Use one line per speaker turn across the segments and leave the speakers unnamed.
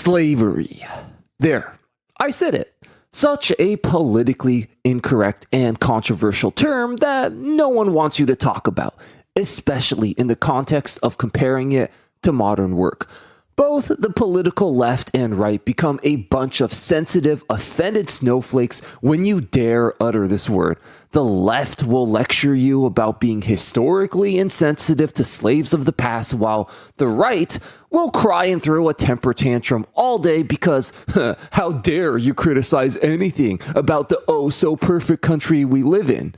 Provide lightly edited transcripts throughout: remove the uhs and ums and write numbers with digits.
Slavery. There, I said it. Such a politically incorrect and controversial term that no one wants you to talk about, especially in the context of comparing it to modern work. Both the political left and right become a bunch of sensitive, offended snowflakes when you dare utter this word. The left will lecture you about being historically insensitive to slaves of the past, while the right will cry and throw a temper tantrum all day because, how dare you criticize anything about the oh-so-perfect country we live in.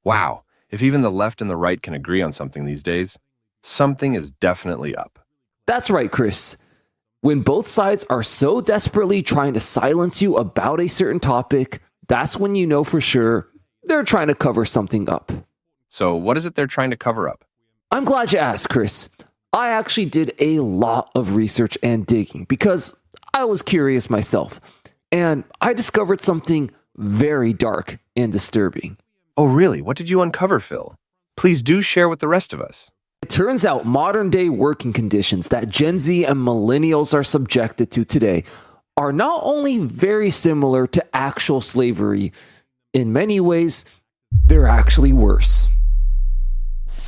Wow, if even the left and the right can agree on something these days, something is definitely up.
That's right, Chris. When both sides are so desperately trying to silence you about a certain topic, that's when you know for sure they're trying to cover something up.
So what is it they're trying to cover up?
I'm glad you asked, Chris. I actually did a lot of research and digging because I was curious myself, and I discovered something very dark and disturbing.
Oh, really? What did you uncover, Phil? Please do share with the rest of us.
It turns out modern-day working conditions that Gen Z and millennials are subjected to today are not only very similar to actual slavery, in many ways, they're actually worse.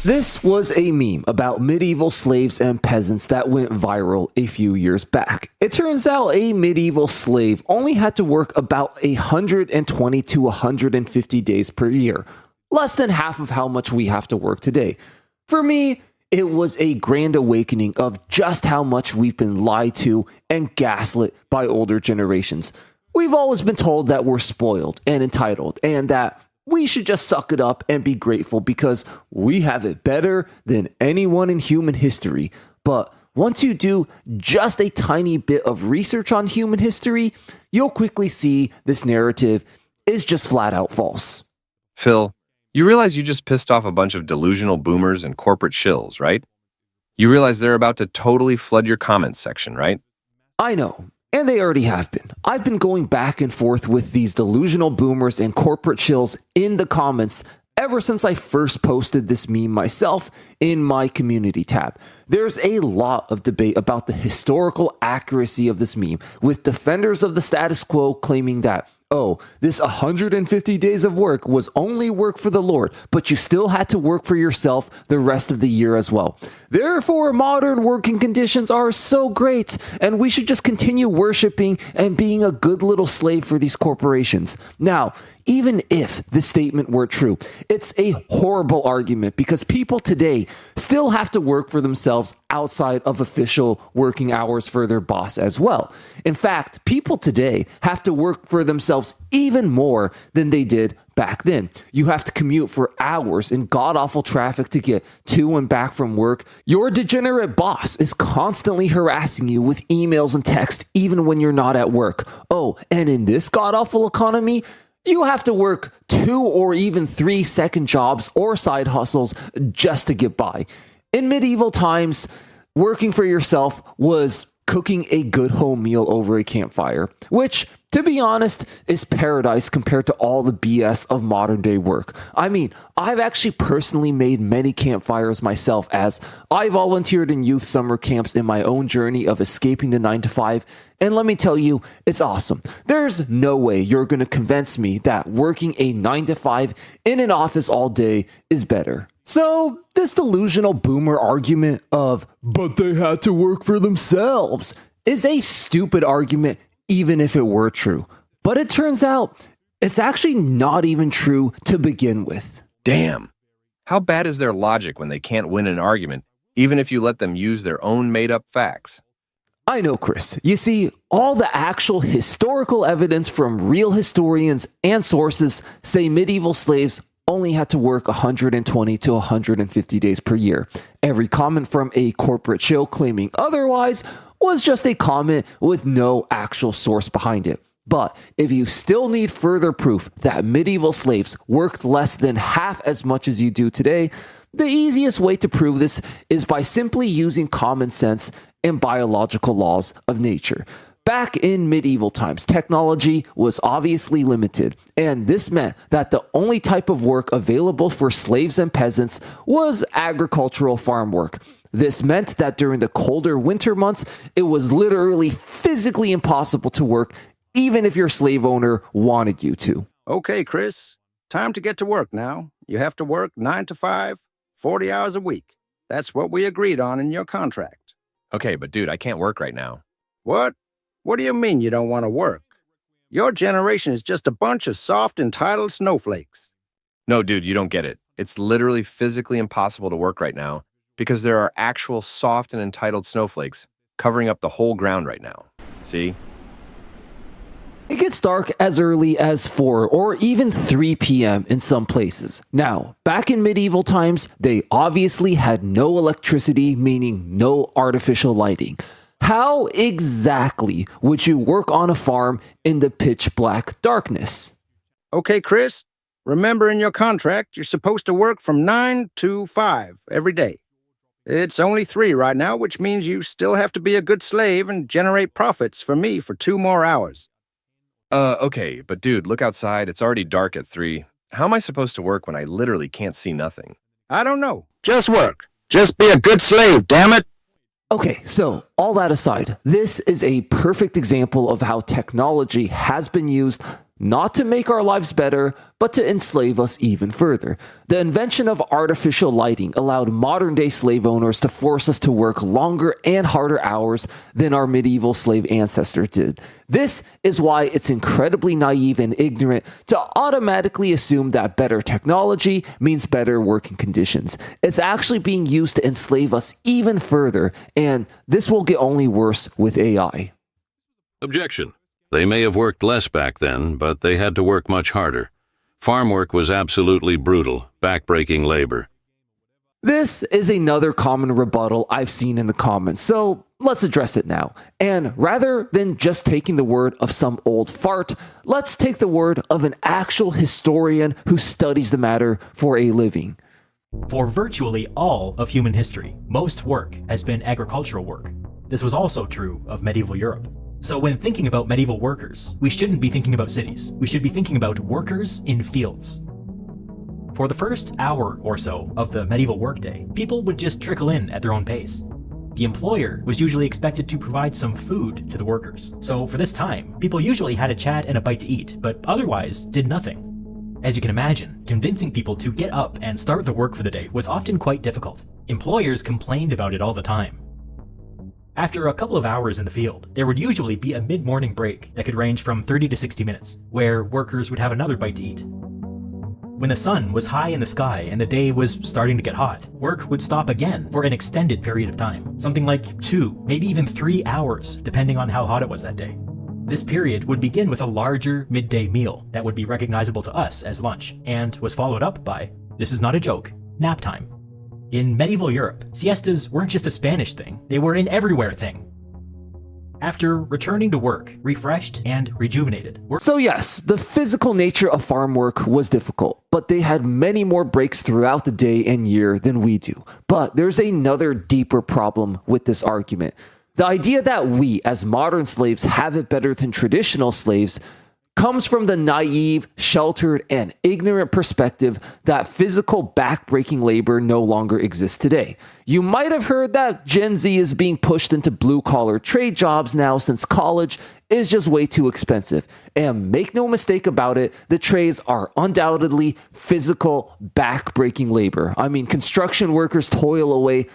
This was a meme about medieval slaves and peasants that went viral a few years back. It turns out a medieval slave only had to work about 120 to 150 days per year, less than half of how much we have to work today. For me, it was a grand awakening of just how much we've been lied to and gaslit by older generations. We've always been told that we're spoiled and entitled and that we should just suck it up and be grateful because we have it better than anyone in human history. But once you do just a tiny bit of research on human history, you'll quickly see this narrative is just flat out false.
Phil, you realize you just pissed off a bunch of delusional boomers and corporate shills, right? You realize they're about to totally flood your comments section, right?
I know, and they already have been. I've been going back and forth with these delusional boomers and corporate shills in the comments ever since I first posted this meme myself in my community tab. There's a lot of debate about the historical accuracy of this meme, with defenders of the status quo claiming that, oh, this 150 days of work was only work for the Lord, but you still had to work for yourself the rest of the year as well. Therefore, modern working conditions are so great, and we should just continue worshiping and being a good little slave for these corporations. Now, even if this statement were true, it's a horrible argument because people today still have to work for themselves outside of official working hours for their boss as well. In fact, people today have to work for themselves even more than they did back then. You have to commute for hours in god-awful traffic to get to and back from work. Your degenerate boss is constantly harassing you with emails and text even when you're not at work. Oh, and in this god-awful economy, you have to work 2 or even 3 second jobs or side hustles just to get by. In medieval times, working for yourself was cooking a good home meal over a campfire, which, to be honest, is paradise compared to all the BS of modern day work. I mean, I've actually personally made many campfires myself as I volunteered in youth summer camps in my own journey of escaping the 9-to-5, and let me tell you, it's awesome. There's no way you're going to convince me that working a 9-to-5 in an office all day is better. So, this delusional boomer argument of, but they had to work for themselves, is a stupid argument even if it were true. But it turns out, it's actually not even true to begin with.
Damn. How bad is their logic when they can't win an argument, even if you let them use their own made-up facts?
I know, Chris. You see, all the actual historical evidence from real historians and sources say medieval slaves only had to work 120 to 150 days per year. Every comment from a corporate shill claiming otherwise was just a comment with no actual source behind it. But if you still need further proof that medieval slaves worked less than half as much as you do today, the easiest way to prove this is by simply using common sense and biological laws of nature. Back in medieval times, technology was obviously limited, and this meant that the only type of work available for slaves and peasants was agricultural farm work. This meant that during the colder winter months, it was literally physically impossible to work, even if your slave owner wanted you to.
Okay, Chris, time to get to work now. You have to work 9 to 5, 40 hours a week. That's what we agreed on in your contract.
Okay, but dude, I can't work right now.
What? What do you mean you don't want to work? Your generation is just a bunch of soft, entitled snowflakes.
No, dude, you don't get it. It's literally physically impossible to work right now because there are actual soft and entitled snowflakes covering up the whole ground right now. See?
It gets dark as early as 4 or even 3 p.m. in some places. Now, back in medieval times, they obviously had no electricity, meaning no artificial lighting. How exactly would you work on a farm in the pitch black darkness?
Okay, Chris, remember in your contract you're supposed to work from 9 to 5 every day. It's only 3 right now, which means you still have to be a good slave and generate profits for me for 2 more hours.
Okay, but dude, look outside. It's already dark at 3. How am I supposed to work when I literally can't see nothing?
I don't know. Just work. Just be a good slave, damn it.
Okay, so all that aside, this is a perfect example of how technology has been used not to make our lives better, but to enslave us even further. The invention of artificial lighting allowed modern-day slave owners to force us to work longer and harder hours than our medieval slave ancestors did. This is why it's incredibly naive and ignorant to automatically assume that better technology means better working conditions. It's actually being used to enslave us even further, and this will get only worse with AI.
Objection. They may have worked less back then, but they had to work much harder. Farm work was absolutely brutal, backbreaking labor.
This is another common rebuttal I've seen in the comments, so let's address it now. And rather than just taking the word of some old fart, let's take the word of an actual historian who studies the matter for a living.
For virtually all of human history, most work has been agricultural work. This was also true of medieval Europe. So when thinking about medieval workers, we shouldn't be thinking about cities. We should be thinking about workers in fields. For the first hour or so of the medieval workday, people would just trickle in at their own pace. The employer was usually expected to provide some food to the workers. So for this time, people usually had a chat and a bite to eat, but otherwise did nothing. As you can imagine, convincing people to get up and start the work for the day was often quite difficult. Employers complained about it all the time. After a couple of hours in the field, there would usually be a mid-morning break that could range from 30 to 60 minutes, where workers would have another bite to eat. When the sun was high in the sky and the day was starting to get hot, work would stop again for an extended period of time, something like 2, maybe even 3 hours, depending on how hot it was that day. This period would begin with a larger midday meal that would be recognizable to us as lunch, and was followed up by, this is not a joke, nap time. In medieval Europe, siestas weren't just a Spanish thing, they were an everywhere thing. After returning to work, refreshed and rejuvenated.
So yes, the physical nature of farm work was difficult, but they had many more breaks throughout the day and year than we do. But there's another deeper problem with this argument. The idea that we, as modern slaves, have it better than traditional slaves comes from the naive, sheltered, and ignorant perspective that physical backbreaking labor no longer exists today. You might have heard that Gen Z is being pushed into blue-collar trade jobs now since college is just way too expensive. And make no mistake about it, the trades are undoubtedly physical backbreaking labor. I mean, construction workers toil away,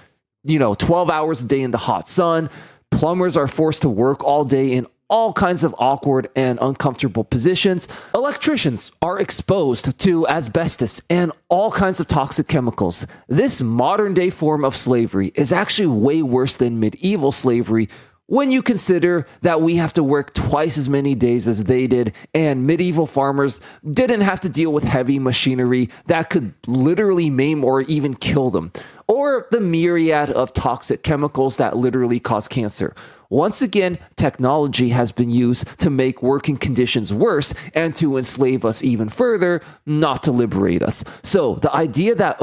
12 hours a day in the hot sun. Plumbers are forced to work all day in all kinds of awkward and uncomfortable positions. Electricians are exposed to asbestos and all kinds of toxic chemicals. This modern day form of slavery is actually way worse than medieval slavery when you consider that we have to work twice as many days as they did, and medieval farmers didn't have to deal with heavy machinery that could literally maim or even kill them, or the myriad of toxic chemicals that literally cause cancer. Once again, technology has been used to make working conditions worse and to enslave us even further, not to liberate us. So the idea that,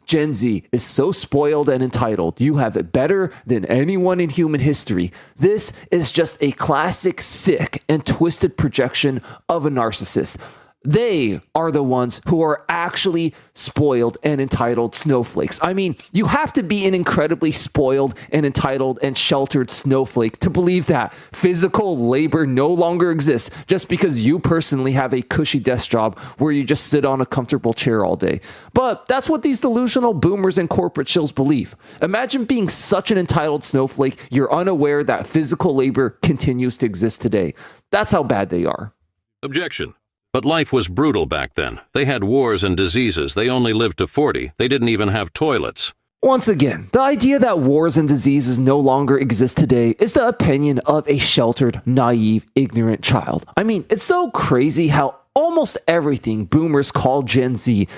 Gen Z is so spoiled and entitled, you have it better than anyone in human history, this is just a classic sick and twisted projection of a narcissist. They are the ones who are actually spoiled and entitled snowflakes. I mean, you have to be an incredibly spoiled and entitled and sheltered snowflake to believe that physical labor no longer exists just because you personally have a cushy desk job where you just sit on a comfortable chair all day. But that's what these delusional boomers and corporate shills believe. Imagine being such an entitled snowflake, you're unaware that physical labor continues to exist today. That's how bad they are.
Objection. But life was brutal back then. They had wars and diseases. They only lived to 40. They didn't even have toilets.
Once again, the idea that wars and diseases no longer exist today is the opinion of a sheltered, naive, ignorant child. I mean, it's so crazy how almost everything boomers call Gen Z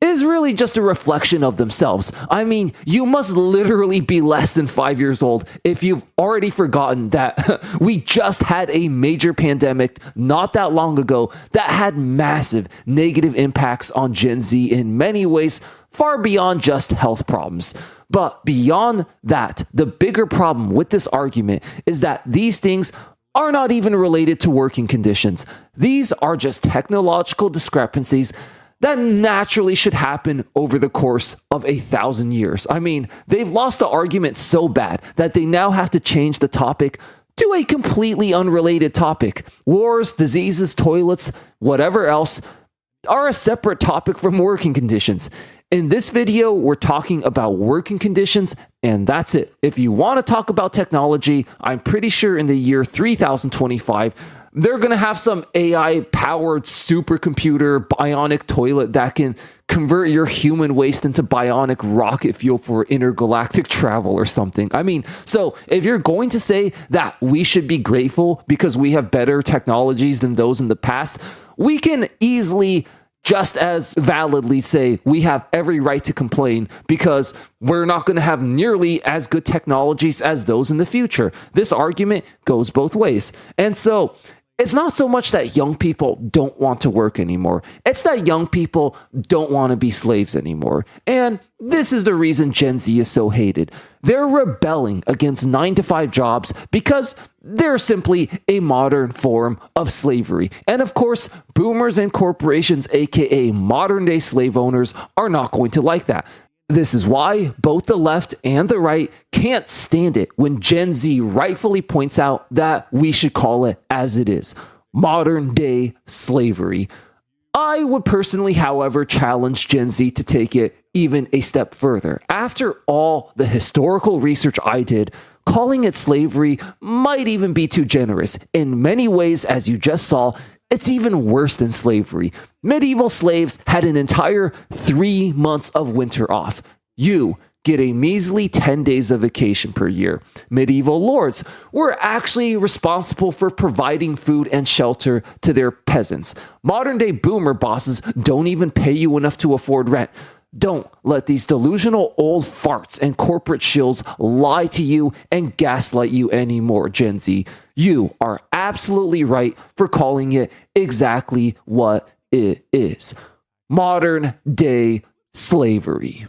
is really just a reflection of themselves. I mean, you must literally be less than 5 years old if you've already forgotten that we just had a major pandemic not that long ago that had massive negative impacts on Gen Z in many ways, far beyond just health problems. But beyond that, the bigger problem with this argument is that these things are not even related to working conditions. These are just technological discrepancies that naturally should happen over the course of 1,000 years. I mean, they've lost the argument so bad that they now have to change the topic to a completely unrelated topic. Wars, diseases, toilets, whatever else are a separate topic from working conditions. In this video, we're talking about working conditions, and that's it. If you want to talk about technology, I'm pretty sure in the year 3025, they're going to have some AI-powered supercomputer bionic toilet that can convert your human waste into bionic rocket fuel for intergalactic travel or something. I mean, so if you're going to say that we should be grateful because we have better technologies than those in the past, we can easily just as validly say we have every right to complain because we're not going to have nearly as good technologies as those in the future. This argument goes both ways. And so it's not so much that young people don't want to work anymore. It's that young people don't want to be slaves anymore. And this is the reason Gen Z is so hated. They're rebelling against 9-to-5 jobs because they're simply a modern form of slavery. And of course, boomers and corporations, aka modern day slave owners, are not going to like that. This is why both the left and the right can't stand it when Gen Z rightfully points out that we should call it as it is, modern day slavery. I would personally, however, challenge Gen Z to take it even a step further. After all the historical research I did, calling it slavery might even be too generous. In many ways, as you just saw, it's even worse than slavery. Medieval slaves had an entire 3 months of winter off. You get a measly 10 days of vacation per year. Medieval lords were actually responsible for providing food and shelter to their peasants. Modern day boomer bosses don't even pay you enough to afford rent. Don't let these delusional old farts and corporate shills lie to you and gaslight you anymore, Gen Z. You are absolutely right for calling it exactly what it is. Modern day slavery.